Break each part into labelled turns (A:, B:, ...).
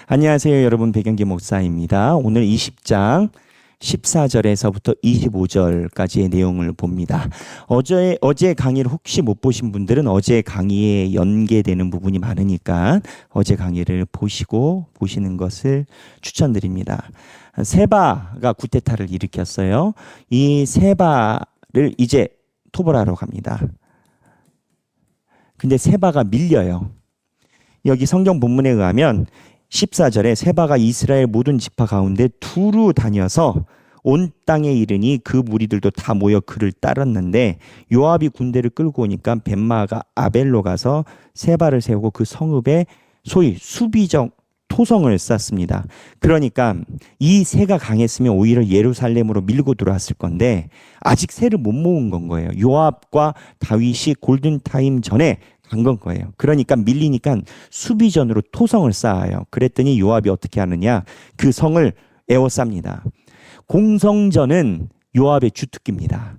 A: 안녕하세요, 여러분. 백영기 목사입니다. 오늘 20장 14절에서부터 25절까지의 내용을 봅니다. 어제 강의를 혹시 못 보신 분들은 어제 강의에 연계되는 부분이 많으니까 어제 강의를 보시는 것을 추천드립니다. 세바가 쿠데타를 일으켰어요. 이 세바를 이제 토벌하러 갑니다. 근데 세바가 밀려요. 여기 성경 본문에 의하면 14절에 세바가 이스라엘 모든 지파 가운데 두루 다녀서 온 땅에 이르니 그 무리들도 다 모여 그를 따랐는데 요압이 군대를 끌고 오니까 벤마가 아벨로 가서 세바를 세우고 그 성읍에 소위 수비적 토성을 쌓습니다. 그러니까 이 세가 강했으면 오히려 예루살렘으로 밀고 들어왔을 건데 아직 세를 못 모은 건 거예요. 요압과 다윗이 골든타임 전에 간 건 거예요. 그러니까 밀리니까 수비전으로 토성을 쌓아요. 그랬더니 요압이 어떻게 하느냐? 그 성을 에워쌉니다. 공성전은 요압의 주특기입니다.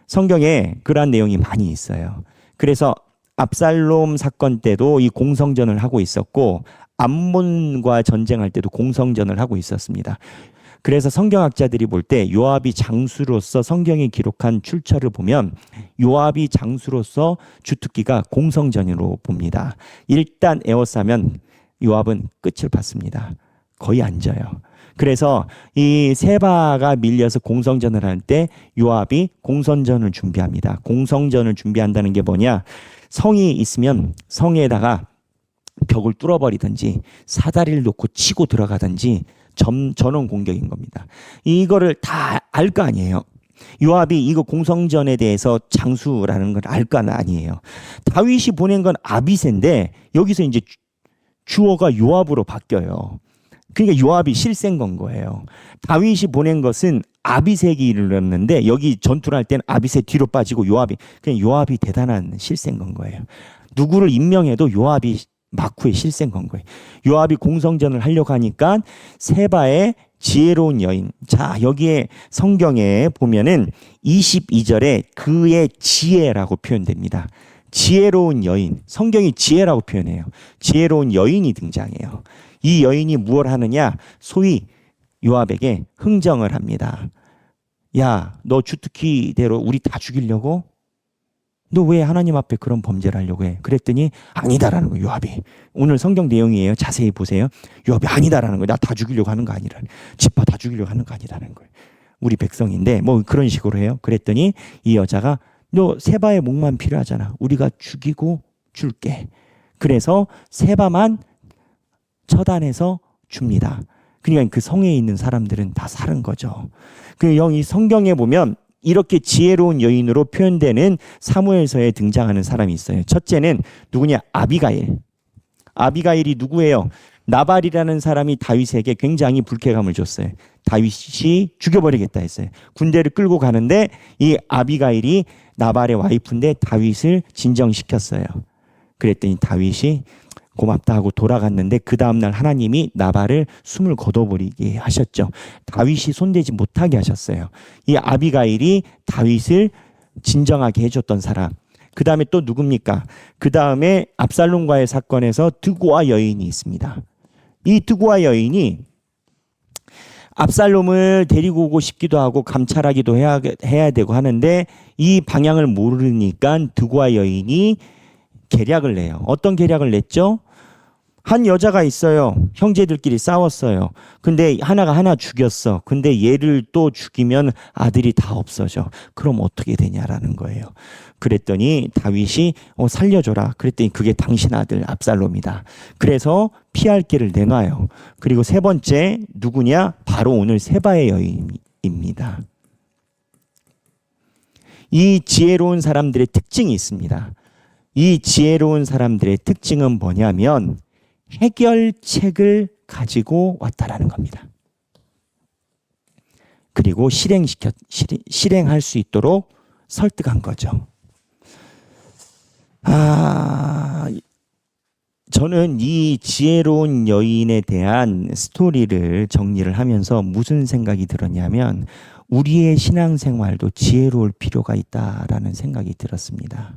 A: 성경에 그러한 내용이 많이 있어요. 그래서 압살롬 사건 때도 이 공성전을 하고 있었고 암몬과 전쟁할 때도 공성전을 하고 있었습니다. 그래서 성경학자들이 볼 때 요압이 장수로서 성경이 기록한 출처를 보면 요압이 장수로서 주특기가 공성전으로 봅니다. 일단 에워싸면 요압은 끝을 봤습니다. 거의 안 져요. 그래서 이 세바가 밀려서 공성전을 할 때 요압이 공성전을 준비합니다. 공성전을 준비한다는 게 뭐냐? 성이 있으면 성에다가 벽을 뚫어버리든지 사다리를 놓고 치고 들어가든지 전원 공격인 겁니다. 이거를 다 알 거 아니에요. 요압이 이거 공성전에 대해서 장수라는 걸 알 거 아니에요. 다윗이 보낸 건 아비새인데 여기서 이제 주어가 요압으로 바뀌어요. 그러니까 요압이 실세인 건 거예요. 다윗이 보낸 것은 아비새에게 이르렀는데 여기 전투를 할 때는 아비새 뒤로 빠지고 그냥 요압이 대단한 실세인 건 거예요. 누구를 임명해도 요압이 마쿠의 실세인 건 거예요. 요압이 공성전을 하려고 하니까 세바의 지혜로운 여인. 자, 여기에 성경에 보면은 22절에 그의 지혜라고 표현됩니다. 지혜로운 여인. 성경이 지혜라고 표현해요. 지혜로운 여인이 등장해요. 이 여인이 무엇을 하느냐? 소위 요압에게 흥정을 합니다. 야, 너 주특기대로 우리 다 죽이려고? 너 왜 하나님 앞에 그런 범죄를 하려고 해? 그랬더니 아니다라는 거예요. 요압이. 오늘 성경 내용이에요. 자세히 보세요. 요압이 아니다라는 거예요. 나 다 죽이려고 하는 거 아니라. 지파 다 죽이려고 하는 거 아니라는 거예요. 우리 백성인데 뭐 그런 식으로 해요. 그랬더니 이 여자가 너 세바의 목만 필요하잖아. 우리가 죽이고 줄게. 그래서 세바만 처단해서 줍니다. 그러니까 그 성에 있는 사람들은 다 살은 거죠. 이 성경에 보면 이렇게 지혜로운 여인으로 표현되는 사무엘서에 등장하는 사람이 있어요. 첫째는 누구냐? 아비가일. 아비가일이 누구예요? 나발이라는 사람이 다윗에게 굉장히 불쾌감을 줬어요. 다윗이 죽여버리겠다 했어요. 군대를 끌고 가는데 이 아비가일이 나발의 와이프인데 다윗을 진정시켰어요. 그랬더니 다윗이 고맙다 하고 돌아갔는데 그 다음날 하나님이 나발을 숨을 거둬버리게 하셨죠. 다윗이 손대지 못하게 하셨어요. 이 아비가일이 다윗을 진정하게 해줬던 사람. 그 다음에 또 누굽니까? 그 다음에 압살롬과의 사건에서 드고아 여인이 있습니다. 이 드고아 여인이 압살롬을 데리고 오고 싶기도 하고 감찰하기도 해야 되고 하는데 이 방향을 모르니까 드고아 여인이 계략을 내요. 어떤 계략을 냈죠? 한 여자가 있어요. 형제들끼리 싸웠어요. 근데 하나가 하나 죽였어. 근데 얘를 또 죽이면 아들이 다 없어져. 그럼 어떻게 되냐라는 거예요. 그랬더니 다윗이 살려줘라. 그랬더니 그게 당신 아들 압살롬이다. 그래서 피할 길을 내놔요. 그리고 세 번째 누구냐? 바로 오늘 세바의 여인입니다. 이 지혜로운 사람들의 특징이 있습니다. 이 지혜로운 사람들의 특징은 뭐냐면 해결책을 가지고 왔다라는 겁니다. 그리고 실행할 수 있도록 설득한 거죠. 저는 이 지혜로운 여인에 대한 스토리를 정리를 하면서 무슨 생각이 들었냐면 우리의 신앙생활도 지혜로울 필요가 있다라는 생각이 들었습니다.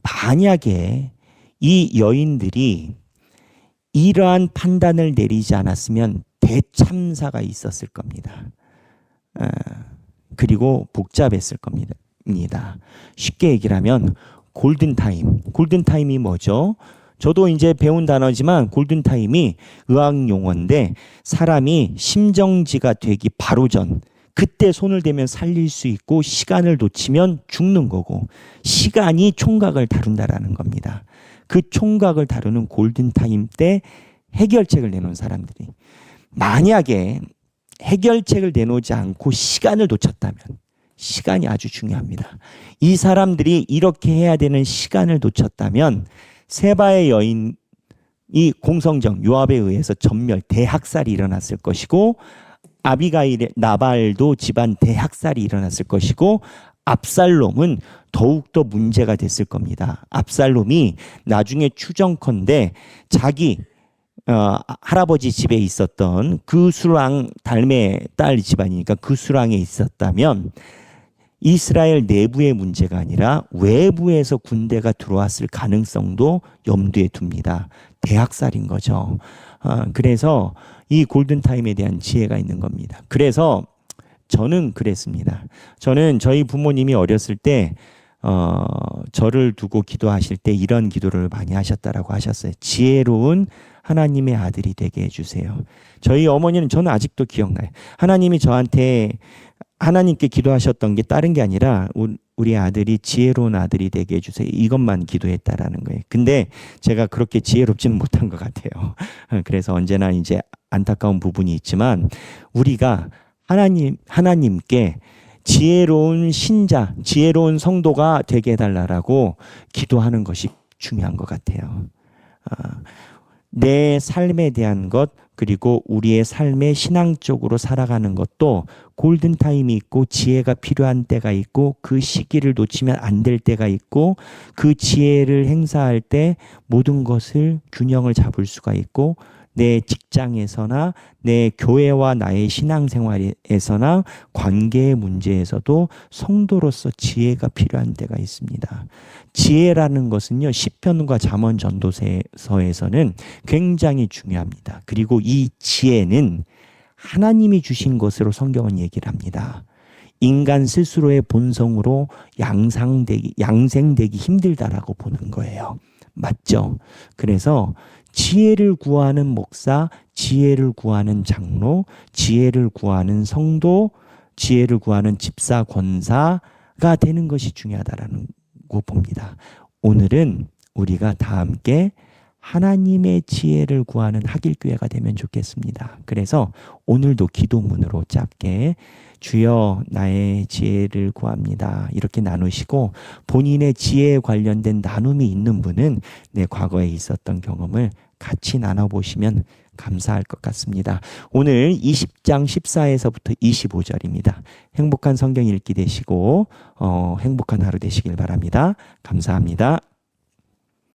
A: 만약에 이 여인들이 이러한 판단을 내리지 않았으면 대참사가 있었을 겁니다. 그리고 복잡했을 겁니다. 쉽게 얘기를 하면 골든타임. 골든타임이 뭐죠? 저도 이제 배운 단어지만 골든타임이 의학 용어인데 사람이 심정지가 되기 바로 전, 그때 손을 대면 살릴 수 있고 시간을 놓치면 죽는 거고, 시간이 총각을 다룬다라는 겁니다. 그 총각을 다루는 골든타임 때 해결책을 내놓은 사람들이, 만약에 해결책을 내놓지 않고 시간을 놓쳤다면, 시간이 아주 중요합니다. 이 사람들이 이렇게 해야 되는 시간을 놓쳤다면 세바의 여인이 공성정 요압에 의해서 전멸 대학살이 일어났을 것이고, 아비가일의 나발도 집안 대학살이 일어났을 것이고, 압살롬은 더욱더 문제가 됐을 겁니다. 압살롬이 나중에 추정컨대 자기 할아버지 집에 있었던 그 수랑 달메 딸 집안이니까 그 수랑에 있었다면 이스라엘 내부의 문제가 아니라 외부에서 군대가 들어왔을 가능성도 염두에 둡니다. 대학살인 거죠. 그래서 이 골든타임에 대한 지혜가 있는 겁니다. 그래서 저는 그랬습니다. 저는 저희 부모님이 어렸을 때 저를 두고 기도하실 때 이런 기도를 많이 하셨다라고 하셨어요. 지혜로운 하나님의 아들이 되게 해주세요. 저희 어머니는 저는 아직도 기억나요. 하나님이 저한테 하나님께 기도하셨던 게 다른 게 아니라 우리 아들이 지혜로운 아들이 되게 해주세요. 이것만 기도했다라는 거예요. 근데 제가 그렇게 지혜롭지는 못한 것 같아요. 그래서 언제나 이제 안타까운 부분이 있지만 우리가 하나님께 지혜로운 신자, 지혜로운 성도가 되게 해달라고 기도하는 것이 중요한 것 같아요. 내 삶에 대한 것, 그리고 우리의 삶의 신앙적으로 살아가는 것도 골든타임이 있고 지혜가 필요한 때가 있고, 그 시기를 놓치면 안 될 때가 있고, 그 지혜를 행사할 때 모든 것을 균형을 잡을 수가 있고, 내 직장에서나 내 교회와 나의 신앙생활에서나 관계의 문제에서도 성도로서 지혜가 필요한 때가 있습니다. 지혜라는 것은요, 시편과 잠언 전도서에서는 굉장히 중요합니다. 그리고 이 지혜는 하나님이 주신 것으로 성경은 얘기를 합니다. 인간 스스로의 본성으로 양생되기 힘들다라고 보는 거예요. 맞죠? 그래서 지혜를 구하는 목사, 지혜를 구하는 장로, 지혜를 구하는 성도, 지혜를 구하는 집사, 권사가 되는 것이 중요하다라는 거 봅니다. 오늘은 우리가 다 함께 하나님의 지혜를 구하는 하길교회가 되면 좋겠습니다. 그래서 오늘도 기도문으로 짧게 주여 나의 지혜를 구합니다, 이렇게 나누시고, 본인의 지혜에 관련된 나눔이 있는 분은 내 과거에 있었던 경험을 같이 나눠보시면 감사할 것 같습니다. 오늘 20장 14에서부터 25절입니다. 행복한 성경 읽기 되시고 행복한 하루 되시길 바랍니다. 감사합니다.